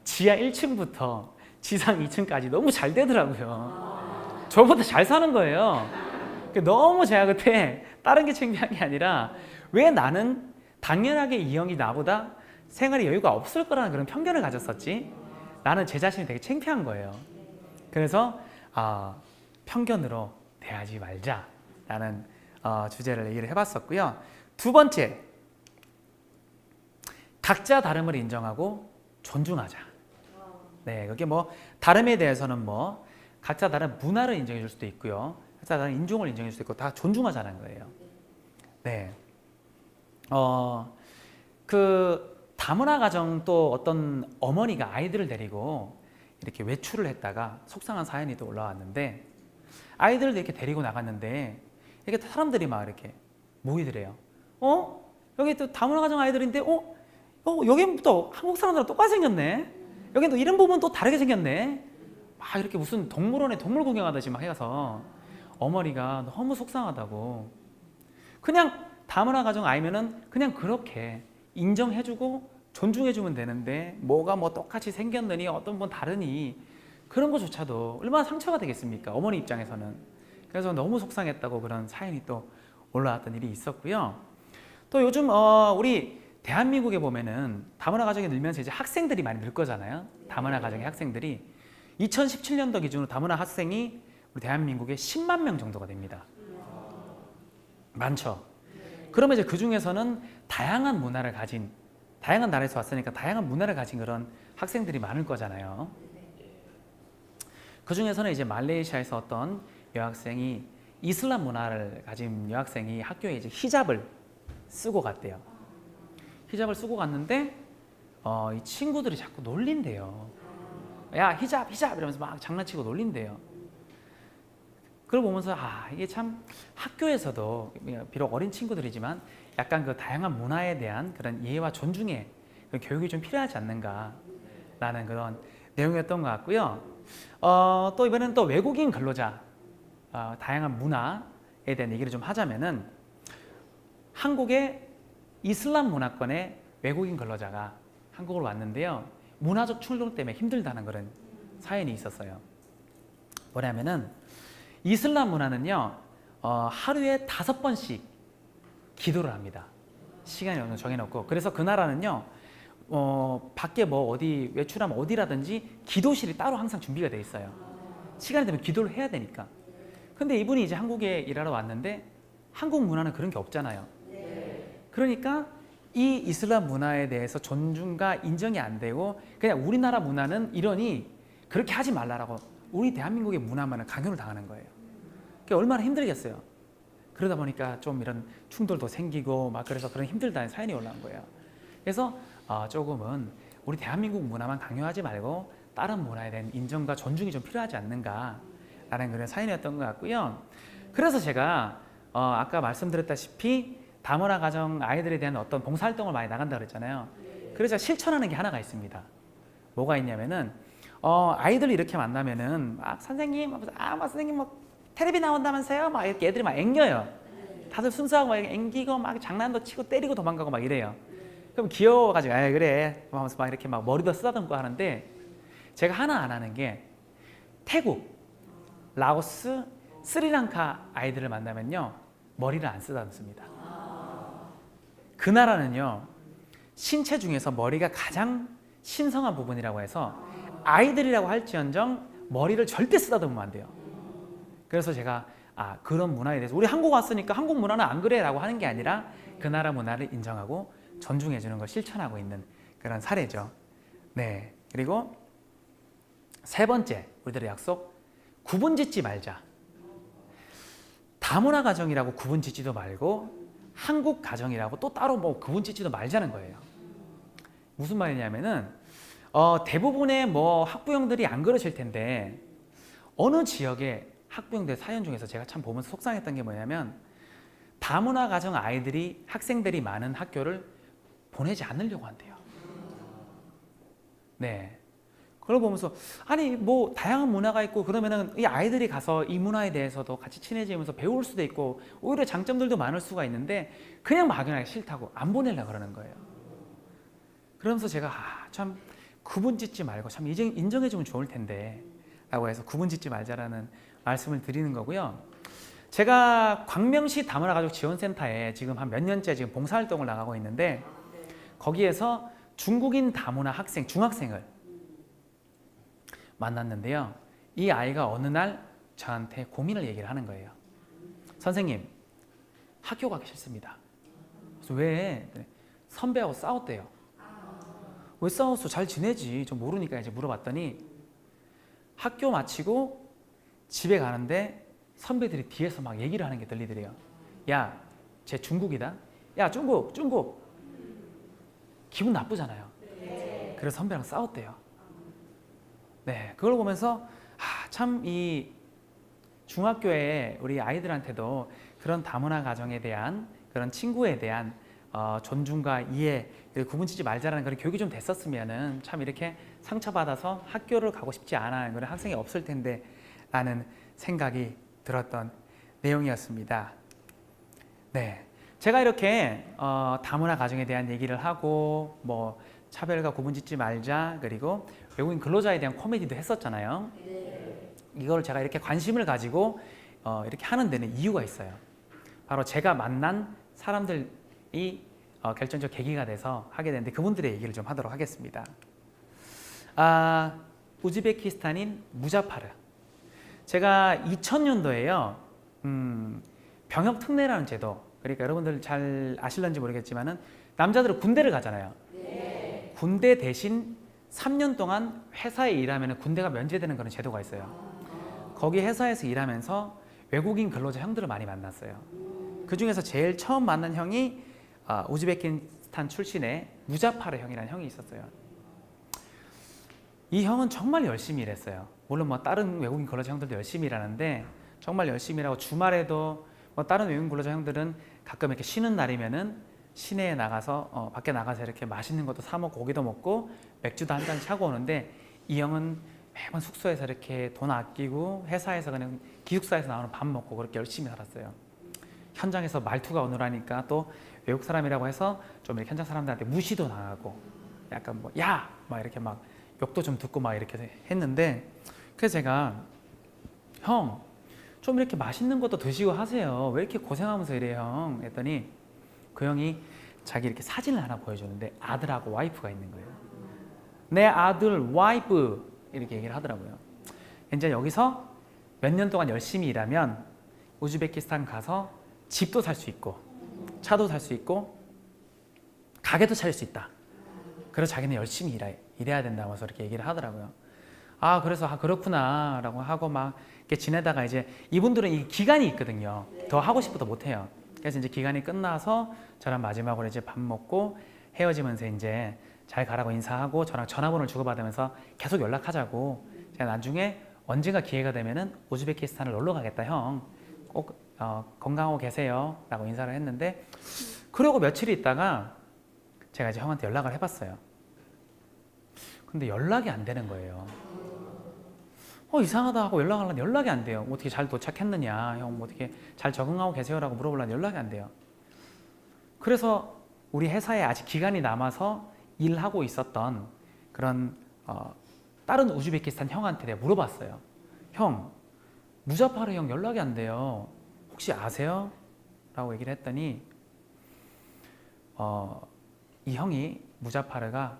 지하 1층부터 지상 2층까지 너무 잘 되더라고요. 저보다 잘 사는 거예요. 너무 제가 그때 다른 게 창피한 게 아니라 왜 나는 당연하게 이 형이 나보다 생활에 여유가 없을 거라는 그런 편견을 가졌었지? 나는 제 자신이 되게 창피한 거예요. 그래서 편견으로 대하지 말자라는 주제를 얘기를 해봤었고요. 두 번째, 각자 다름을 인정하고 존중하자. 네, 그게 뭐 다름에 대해서는 뭐 각자 다른 문화를 인정해 줄 수도 있고요. 각자 다른 인종을 인정해 줄 수도 있고 다 존중하자는 거예요. 네. 그 다문화 가정 또 어떤 어머니가 아이들을 데리고 이렇게 외출을 했다가 속상한 사연이 또 올라왔는데 아이들을 이렇게 데리고 나갔는데 이렇게 사람들이 막 이렇게 모이더래요. 여기 또 다문화 가정 아이들인데 여기 또 한국 사람들랑 똑같이 생겼네. 여기 또 이런 부분 또 다르게 생겼네. 막 이렇게 무슨 동물원에 동물 구경하듯이 막 해서 어머니가 너무 속상하다고. 그냥 다문화 가정 아이면은 그냥 그렇게 인정해주고 존중해주면 되는데 뭐가 뭐 똑같이 생겼느니 어떤 분 다르니 그런 것조차도 얼마나 상처가 되겠습니까? 어머니 입장에서는. 그래서 너무 속상했다고 그런 사연이 또 올라왔던 일이 있었고요. 또 요즘 우리 대한민국에 보면은 다문화 가정이 늘면서 이제 학생들이 많이 늘 거잖아요. 다문화 가정의 학생들이 2017년도 기준으로 다문화 학생이 우리 대한민국에 10만 명 정도가 됩니다. 많죠. 그러면 이제 그 중에서는 다양한 문화를 가진, 다양한 나라에서 왔으니까 다양한 문화를 가진 그런 학생들이 많을 거잖아요. 그 중에서는 이제 말레이시아에서 어떤 여학생이 이슬람 문화를 가진 여학생이 학교에 이제 히잡을 쓰고 갔대요. 히잡을 쓰고 갔는데 이 친구들이 자꾸 놀린대요. 야, 히잡 이러면서 막 장난치고 놀린대요. 그걸 보면서 이게 참 학교에서도 비록 어린 친구들이지만 약간 그 다양한 문화에 대한 그런 이해와 존중의 그런 교육이 좀 필요하지 않는가라는 그런 내용이었던 것 같고요. 또 이번에는 또 외국인 근로자 다양한 문화에 대한 얘기를 좀 하자면은 한국의 이슬람 문화권의 외국인 근로자가 한국으로 왔는데요. 문화적 충돌 때문에 힘들다는 그런 사연이 있었어요. 뭐냐면은 이슬람 문화는요, 하루에 5번씩 기도를 합니다. 시간이 어느 정도 정해놓고. 그래서 그 나라는요, 밖에 뭐 어디 외출하면 어디라든지 기도실이 따로 항상 준비가 돼 있어요. 시간이 되면 기도를 해야 되니까. 근데 이분이 이제 한국에 일하러 왔는데 한국 문화는 그런 게 없잖아요. 그러니까 이 이슬람 문화에 대해서 존중과 인정이 안 되고 그냥 우리나라 문화는 이러니 그렇게 하지 말라라고 우리 대한민국의 문화만을 강요를 당하는 거예요. 그게 얼마나 힘들겠어요. 그러다 보니까 좀 이런 충돌도 생기고 막 그래서 그런 힘들다는 사연이 올라온 거예요. 그래서 조금은 우리 대한민국 문화만 강요하지 말고 다른 문화에 대한 인정과 존중이 좀 필요하지 않는가라는 그런 사연이었던 것 같고요. 그래서 제가 아까 말씀드렸다시피 다문화 가정 아이들에 대한 어떤 봉사활동을 많이 나간다고 그랬잖아요. 그래서 실천하는 게 하나가 있습니다. 뭐가 있냐면은 아이들 이렇게 만나면은 막 선생님, 막 선생님 뭐 텔레비 나온다면서요? 막 이렇게 애들이 막 앵겨요. 다들 순수하고 막 앵기고 막 장난도 치고 때리고 도망가고 막 이래요. 그럼 귀여워가지고 그래 하면서 막 이렇게 막 머리도 쓰다듬고 하는데 제가 하나 안 하는 게 태국, 라오스, 스리랑카 아이들을 만나면요 머리를 안 쓰다듬습니다. 그 나라는요 신체 중에서 머리가 가장 신성한 부분이라고 해서 아이들이라고 할지언정 머리를 절대 쓰다듬으면 안 돼요. 그래서 제가 그런 문화에 대해서 우리 한국 왔으니까 한국 문화는 안 그래 라고 하는 게 아니라 그 나라 문화를 인정하고 존중해 주는 걸 실천하고 있는 그런 사례죠. 네. 그리고 세 번째 우리들의 약속, 구분 짓지 말자. 다문화 가정이라고 구분 짓지도 말고 한국 가정이라고 또 따로 뭐 구분 짓지도 말자는 거예요. 무슨 말이냐면은 대부분의 뭐 학부형들이 안 그러실 텐데 어느 지역의 학부형들 사연 중에서 제가 참 보면서 속상했던 게 뭐냐면 다문화 가정 아이들이 학생들이 많은 학교를 보내지 않으려고 한대요. 네. 그걸 보면서 아니 뭐 다양한 문화가 있고 그러면은 이 아이들이 가서 이 문화에 대해서도 같이 친해지면서 배울 수도 있고 오히려 장점들도 많을 수가 있는데 그냥 막연하게 싫다고 안 보내려고 그러는 거예요. 그러면서 제가 참 구분 짓지 말고 참 인정해 주면 좋을 텐데 라고 해서 구분 짓지 말자라는 말씀을 드리는 거고요. 제가 광명시 다문화 가족 지원센터에 지금 한 몇 년째 지금 봉사활동을 나가고 있는데 거기에서 중국인 다문화 학생, 중학생을 만났는데요. 이 아이가 어느 날 저한테 고민을 얘기를 하는 거예요. 선생님, 학교 가기 싫습니다. 그래서 왜? 선배하고 싸웠대요. 왜 싸웠어? 잘 지내지. 좀 모르니까 이제 물어봤더니 학교 마치고 집에 가는데 선배들이 뒤에서 막 얘기를 하는 게 들리더래요. 야, 쟤 중국이다. 야 중국 중국. 기분 나쁘잖아요. 그래서 선배랑 싸웠대요. 네, 그걸 보면서 참 이 중학교에 우리 아이들한테도 그런 다문화 가정에 대한 그런 친구에 대한 존중과 이해, 구분짓지 말자라는 그런 교육이 좀 됐었으면은 참 이렇게 상처받아서 학교를 가고 싶지 않아 그런 학생이 없을 텐데 라는 생각이 들었던 내용이었습니다. 네, 제가 이렇게 다문화 가정에 대한 얘기를 하고 뭐 차별과 구분짓지 말자 그리고 외국인 근로자에 대한 코미디도 했었잖아요. 이걸 제가 이렇게 관심을 가지고 이렇게 하는 데는 이유가 있어요. 바로 제가 만난 사람들이 결정적 계기가 돼서 하게 되는데 그분들의 얘기를 좀 하도록 하겠습니다. 우즈베키스탄인 무자파르. 제가 2000년도에요. 병역 특례라는 제도. 그러니까 여러분들 잘 아실런지 모르겠지만은 남자들은 군대를 가잖아요. 군대 대신 3년 동안 회사에 일하면 군대가 면제되는 그런 제도가 있어요. 거기 회사에서 일하면서 외국인 근로자 형들을 많이 만났어요. 그 중에서 제일 처음 만난 형이 우즈베키스탄 출신의 무자파르 형이라는 형이 있었어요. 이 형은 정말 열심히 일했어요. 물론 뭐 다른 외국인 근로자 형들도 열심히 일하는데 정말 열심히 일하고 주말에도 뭐 다른 외국인 근로자 형들은 가끔 이렇게 쉬는 날이면은 시내에 나가서 밖에 나가서 이렇게 맛있는 것도 사 먹고 고기도 먹고 맥주도 한 잔 사고 오는데 이 형은 매번 숙소에서 이렇게 돈 아끼고 회사에서 그냥 기숙사에서 나오는 밥 먹고 그렇게 열심히 살았어요. 현장에서 말투가 어눌하니까 또 외국 사람이라고 해서 좀 이렇게 현장 사람들한테 무시도 당하고 약간 뭐 야! 막 이렇게 막 욕도 좀 듣고 막 이렇게 했는데 그래서 제가 형 좀 이렇게 맛있는 것도 드시고 하세요. 왜 이렇게 고생하면서 이래요 형? 했더니 그 형이 자기 이렇게 사진을 하나 보여주는데 아들하고 와이프가 있는 거예요. 내 아들 와이프 이렇게 얘기를 하더라고요. 이제 여기서 몇 년 동안 열심히 일하면 우즈베키스탄 가서 집도 살 수 있고 차도 살 수 있고 가게도 차릴 수 있다. 그래서 자기는 열심히 일해야 된다면서 이렇게 얘기를 하더라고요. 그래서 그렇구나 라고 하고 막 이렇게 지내다가 이제 이분들은 이 기간이 있거든요. 더 하고 싶어도 못 해요. 그래서 이제 기간이 끝나서 저랑 마지막으로 이제 밥 먹고 헤어지면서 이제 잘 가라고 인사하고 저랑 전화번호를 주고받으면서 계속 연락하자고 제가 나중에 언젠가 기회가 되면은 우즈베키스탄을 놀러 가겠다 형. 꼭 건강하고 계세요 라고 인사를 했는데 그러고 며칠 있다가 제가 이제 형한테 연락을 해봤어요. 근데 연락이 안 되는 거예요. 이상하다 하고 연락하려는데 연락이 안 돼요. 어떻게 잘 도착했느냐 형 어떻게 잘 적응하고 계세요라고 물어보려는데 연락이 안 돼요. 그래서 우리 회사에 아직 기간이 남아서 일하고 있었던 그런 다른 우즈베키스탄 형한테 내가 물어봤어요. 형 무자파르 형 연락이 안 돼요. 혹시 아세요? 라고 얘기를 했더니 이 형이 무자파르가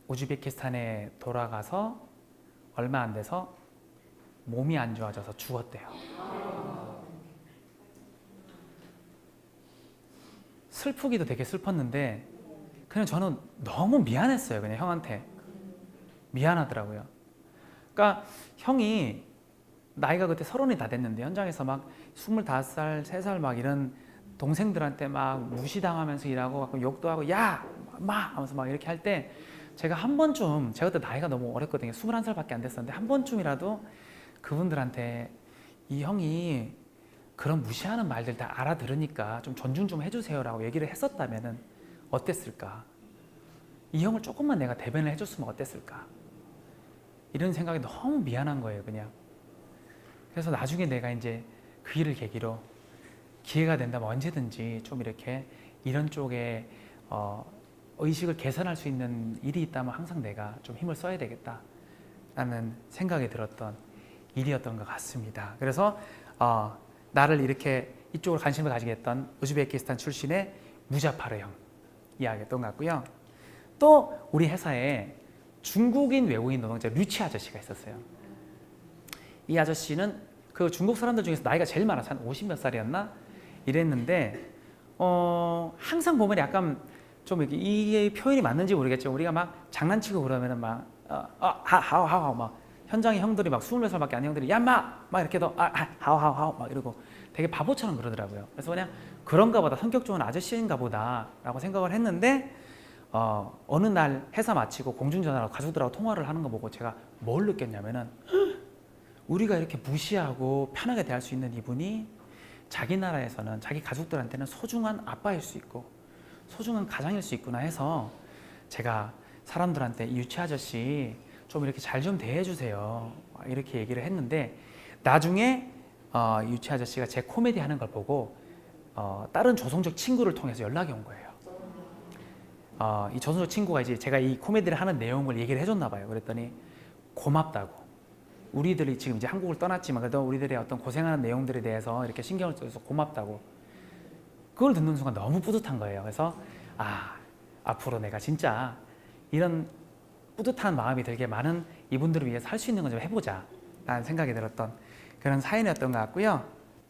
우즈베키스탄에 돌아가서 얼마 안 돼서 몸이 안 좋아져서 죽었대요. 슬프기도 되게 슬펐는데 그냥 저는 너무 미안했어요. 그냥 형한테 미안하더라고요. 그러니까 형이 나이가 그때 30이 다 됐는데 현장에서 막 25살, 3살 막 이런 동생들한테 막 무시당하면서 일하고 가끔 욕도 하고 야! 마! 하면서 막 이렇게 할 때 제가 한 번쯤 제가 그때 나이가 너무 어렸거든요. 21살밖에 안 됐었는데 한 번쯤이라도 그분들한테 이 형이 그런 무시하는 말들 다 알아들으니까 좀 존중 좀 해주세요라고 얘기를 했었다면은 어땠을까? 이 형을 조금만 내가 대변을 해줬으면 어땠을까? 이런 생각이 너무 미안한 거예요, 그냥. 그래서 나중에 내가 이제 그 일을 계기로 기회가 된다면 언제든지 좀 이렇게 이런 쪽에 의식을 개선할 수 있는 일이 있다면 항상 내가 좀 힘을 써야 되겠다라는 생각이 들었던 일이었던 것 같습니다. 그래서 나를 이렇게 이쪽으로 관심을 가지게 했던 우즈베키스탄 출신의 무자파르 형 이야기했던 것 같고요. 또 우리 회사에 중국인 외국인 노동자 류치 아저씨가 있었어요. 이 아저씨는 그 중국 사람들 중에서 나이가 제일 많아서 한 50몇 살이었나? 이랬는데 항상 보면 약간 좀 이렇게 이게 표현이 맞는지 모르겠지만 우리가 막 장난치고 그러면은 막 하오 막 현장에 형들이 막 20몇 살밖에 안 형들이 야마 막 이렇게 더 하오 막 이러고 되게 바보처럼 그러더라고요. 그래서 그냥 그런가 보다, 성격 좋은 아저씨인가 보다라고 생각을 했는데 어느 날 회사 마치고 공중전화로 가족들하고 통화를 하는 거 보고 제가 뭘 느꼈냐면은 우리가 이렇게 무시하고 편하게 대할 수 있는 이분이 자기 나라에서는 자기 가족들한테는 소중한 아빠일 수 있고 소중한 가장일 수 있구나 해서 제가 사람들한테 이 유치 아저씨 좀 이렇게 잘 좀 대해주세요 이렇게 얘기를 했는데 나중에 유치 아저씨가 제 코미디 하는 걸 보고 다른 조선족 친구를 통해서 연락이 온 거예요. 이 조선족 친구가 이제 제가 이 코미디를 하는 내용을 얘기를 해줬나 봐요. 그랬더니 고맙다고. 우리들이 지금 이제 한국을 떠났지만 그래도 우리들의 어떤 고생하는 내용들에 대해서 이렇게 신경을 써서 고맙다고. 그걸 듣는 순간 너무 뿌듯한 거예요. 그래서 앞으로 내가 진짜 이런 뿌듯한 마음이 들게 많은 이분들을 위해서 할 수 있는 거 좀 해보자 라는 생각이 들었던 그런 사연이었던 것 같고요.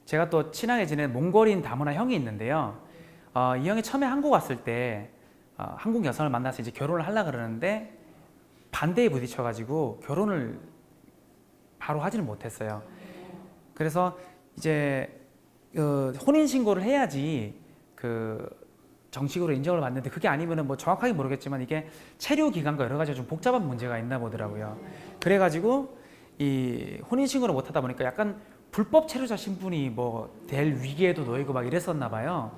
제가 또 친하게 지낸 몽골인 다문화 형이 있는데요. 이 형이 처음에 한국 왔을 때 한국 여성을 만나서 이제 결혼을 하려고 그러는데 반대에 부딪혀가지고 결혼을 바로 하지는 못했어요. 그래서 이제 혼인 신고를 해야지 정식으로 인정을 받는데 그게 아니면은 뭐 정확하게 모르겠지만 이게 체류 기간과 여러 가지 좀 복잡한 문제가 있나 보더라고요. 그래가지고 이 혼인 신고를 못 하다 보니까 약간 불법 체류자 신분이 뭐 될 위기에도 놓이고 막 이랬었나 봐요.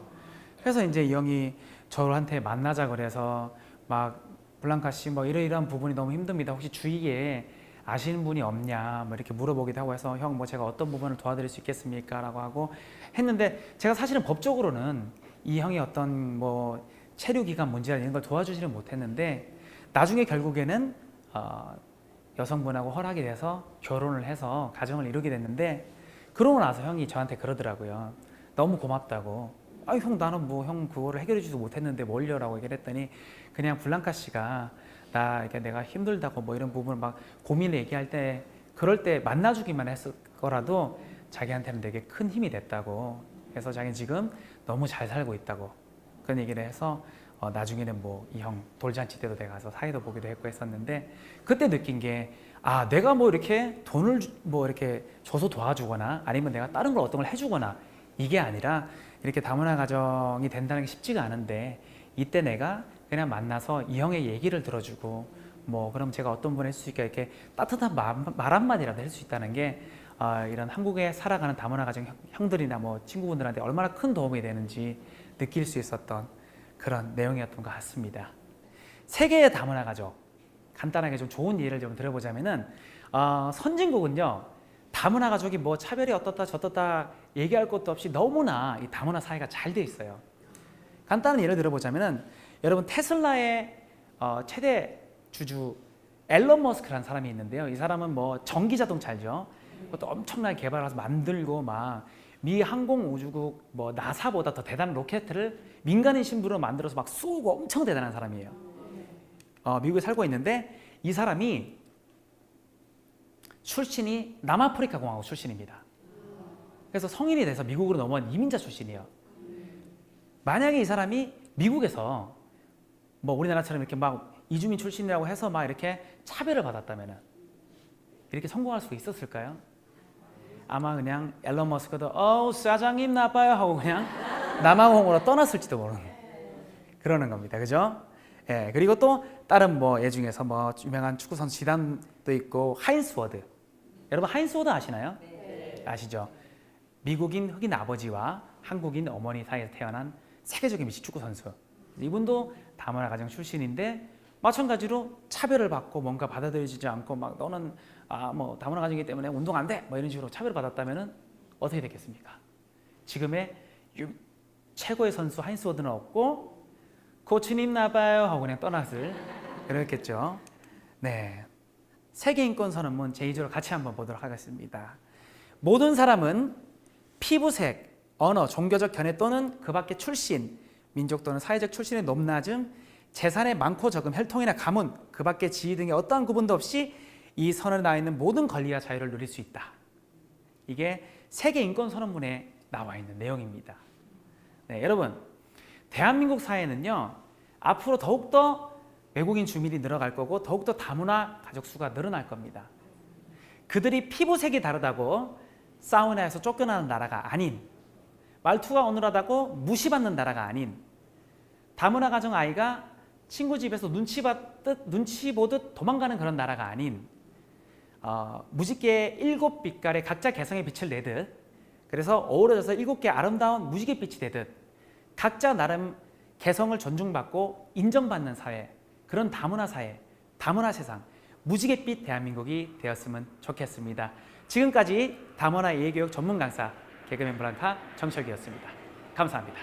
그래서 이제 이 형이 저한테 만나자 그래서 막 블랑카 씨 뭐 이러이러한 부분이 너무 힘듭니다. 혹시 주위에 아시는 분이 없냐 뭐 이렇게 물어보기도 하고 해서 형 뭐 제가 어떤 부분을 도와드릴 수 있겠습니까? 라고 하고 했는데 제가 사실은 법적으로는 이 형이 어떤 뭐 체류 기간 문제나 이런 걸 도와주지는 못했는데 나중에 결국에는 여성분하고 허락이 돼서 결혼을 해서 가정을 이루게 됐는데 그러고 나서 형이 저한테 그러더라고요. 너무 고맙다고. 형 나는 뭐 형 그거를 해결해 주지도 못했는데 뭘요라고 얘기를 했더니 그냥 블랑카 씨가 나 이렇게 내가 힘들다고 뭐 이런 부분을 막 고민을 얘기할 때 그럴 때 만나주기만 했을 거라도 자기한테는 되게 큰 힘이 됐다고. 그래서 자기는 지금 너무 잘 살고 있다고 그런 얘기를 해서 나중에는 뭐 이 형 돌잔치 때도 내가 가서 사회도 보기도 했고 했었는데 그때 느낀 게 내가 뭐 이렇게 돈을 뭐 이렇게 줘서 도와주거나 아니면 내가 다른 걸 어떤 걸 해주거나 이게 아니라 이렇게 다문화 가정이 된다는 게 쉽지가 않은데 이때 내가 그냥 만나서 이 형의 얘기를 들어주고 뭐 그럼 제가 어떤 분을 할 수 있게 이렇게 따뜻한 말 한마디라도 할 수 있다는 게 이런 한국에 살아가는 다문화 가정 형들이나 뭐 친구분들한테 얼마나 큰 도움이 되는지 느낄 수 있었던 그런 내용이었던 것 같습니다. 세계의 다문화 가족 간단하게 좀 좋은 예를 좀 들어보자면은 선진국은요 다문화 가족이 뭐 차별이 어떻다 저떻다 얘기할 것도 없이 너무나 이 다문화 사회가 잘 돼 있어요. 간단한 예를 들어보자면은 여러분 테슬라의 최대 주주 앨런 머스크라는 사람이 있는데요. 이 사람은 뭐 전기 자동차 알죠? 그것도 엄청나게 개발해서 만들고 막 미 항공우주국 뭐 나사보다 더 대단한 로켓을 민간인 신분으로 만들어서 막 쏘고 엄청 대단한 사람이에요. 미국에 살고 있는데 이 사람이 출신이 남아프리카 공화국 출신입니다. 그래서 성인이 돼서 미국으로 넘어온 이민자 출신이에요. 만약에 이 사람이 미국에서 뭐 우리나라처럼 이렇게 막 이주민 출신이라고 해서 막 이렇게 차별을 받았다면은 이렇게 성공할 수 있었을까요? 아마 그냥 앨런 머스크도 사장님 나빠요 하고 그냥 남아공으로 떠났을지도 모르는 그러는 겁니다. 그죠? 예, 그리고 또 다른 뭐 예 중에서 뭐 유명한 축구 선수 지단도 있고 하인스 워드. 여러분 하인스 워드 아시나요? 네. 아시죠? 미국인 흑인 아버지와 한국인 어머니 사이에서 태어난 세계적인 미식 축구 선수. 이분도 다문화 가정 출신인데 마찬가지로 차별을 받고 뭔가 받아들여지지 않고 막 너는 뭐 다문화 가정이기 때문에 운동 안 돼 뭐 이런 식으로 차별을 받았다면은 어떻게 됐겠습니까? 지금의 최고의 선수 하인스 워드는 없고 코치님 나빠요 하고 그냥 떠났을 그렇겠죠. 네, 세계인권선언문 제2조를 같이 한번 보도록 하겠습니다. 모든 사람은 피부색, 언어, 종교적 견해 또는 그 밖의 출신, 민족 또는 사회적 출신의 높낮음, 재산의 많고 적음, 혈통이나 가문, 그 밖의 지위 등의 어떠한 구분도 없이 이 선언에 나와 있는 모든 권리와 자유를 누릴 수 있다. 이게 세계인권선언문에 나와 있는 내용입니다. 네, 여러분 대한민국 사회는요 앞으로 더욱더 외국인 주민이 늘어갈 거고 더욱더 다문화 가족 수가 늘어날 겁니다. 그들이 피부색이 다르다고 사우나에서 쫓겨나는 나라가 아닌 말투가 어눌하다고 무시받는 나라가 아닌, 다문화 가정 아이가 친구 집에서 눈치 보듯 도망가는 그런 나라가 아닌, 무지개의 7빛깔의 각자 개성의 빛을 내듯, 그래서 어우러져서 7개 아름다운 무지개 빛이 되듯 각자 나름 개성을 존중받고 인정받는 사회, 그런 다문화 사회, 다문화 세상, 무지갯빛 대한민국이 되었으면 좋겠습니다. 지금까지 다문화 예교육 전문 강사 개그맨 브랑카 정철기였습니다. 감사합니다.